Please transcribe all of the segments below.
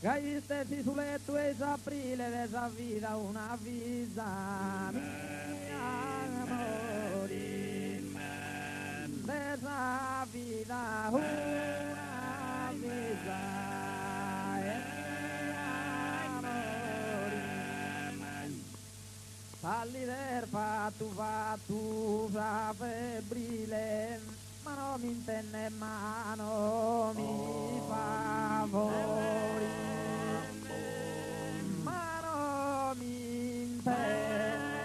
Caíste si su letto es aprile de esa vida una vida mia morir de esa vida una vida morir salider fatu febrile mano mi intende mano mi favori mano mi intende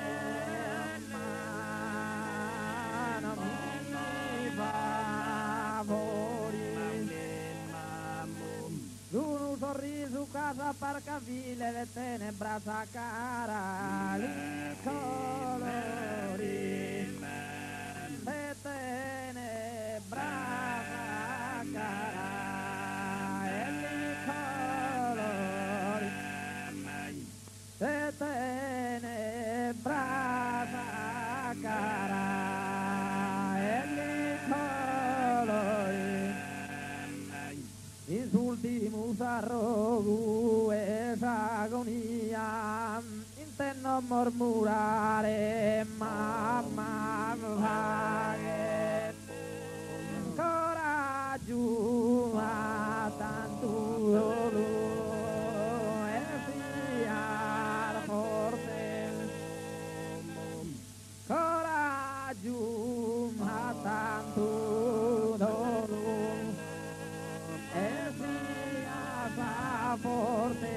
mano mi favori un sorriso casa parca vile de tenebra sa cara li colori de tenebra sa cara e li colori de tenebra sa cara e li colori in ultimus arrogu esa agonia intendo mormurare mamma vaghe coraggio a tanto dolore e fiar forte coraggio a tanto dolore e sia forte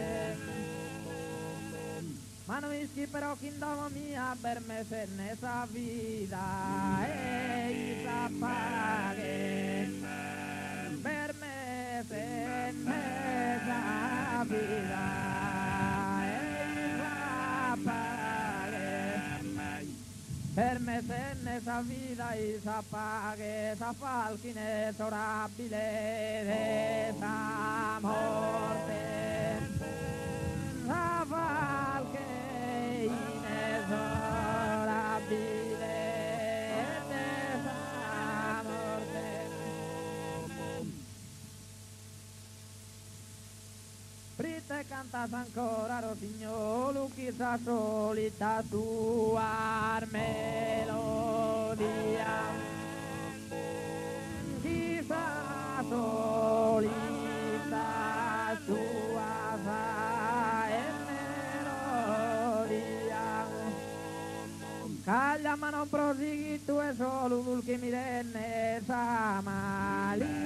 ma non ischi però chi indomo mia per me se ne sa vida e sa paghe per me se ne sa vida e sa paghe per me se ne sa vida e sa paghe sa falchine sorabile de sa morte sa falche inesorabile de sa morte Prite cantas ancora Rosignolo chissà solita tua melodia chissà solita tua melodia caglia ma non prosighi tu e solo vul che mi renne sa malinconia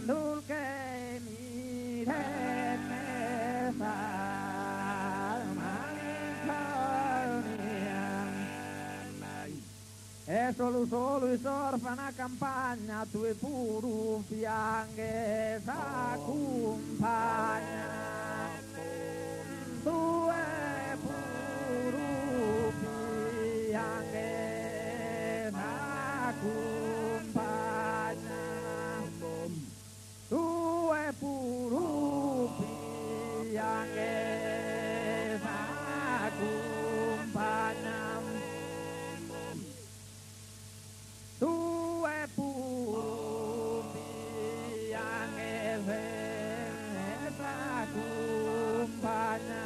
dulce mi renne sa malinconia e solo i sorfana campagna tu e puru fianche sa compagna tu e puru fianche sa compagna tu e puru fianche sa compagna tu e puru fianche sa compagna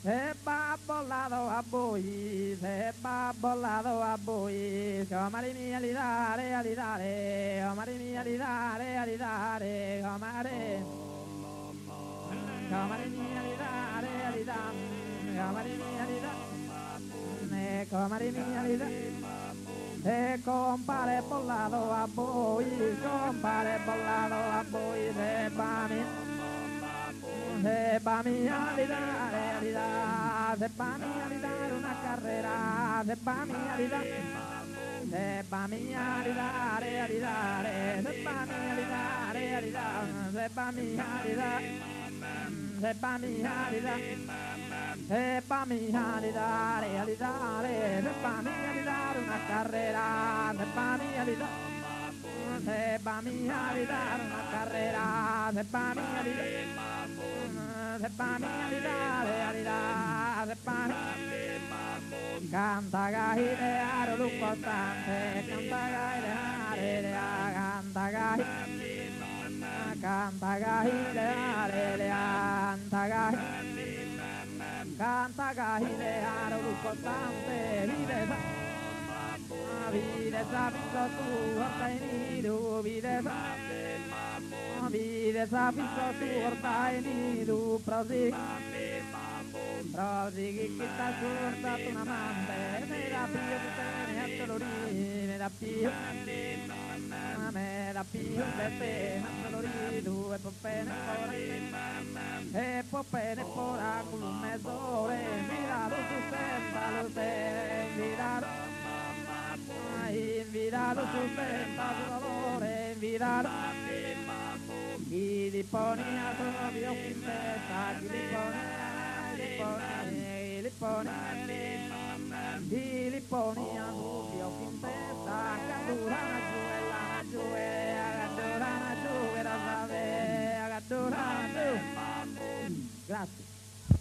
se babbolado a voi, se babbolado a voi, comare mia alidare, alidare, comare mia alidare, alidare, comare mia alidare, alidare, comare mia alidare, comare mia alidare, se compare bollado a voi, compare bollado a voi, se bami. Se va mi alidare, alidare, se va mi alidare una carrera, se va mi alidare, se va mi alidare, alidare, se va mi alidare, alidare, se va mi alidare, se va mi alidare, se va mi alidare, alidare, se va mi alidare una carrera, se va mi alidare. Se va mi alidare una carrera, se va mi alidare, se va mi alidare, alidare, se va mi canta gaire aro lu costante, canta gaire le canta gai canta gai le canta gai canta gai le aro costante vide sa visto tu ortai nidu vide sa visto tu ortai nidu prosegui kita surta tu namante me da pio te ne atolori me da pio te atolori du e popene pora con mezz'ore mira lo sustenta lo se invitalo sustenta su dolore invitalo chi li pone a proprio in testa chi li pone Filiponi a dubbio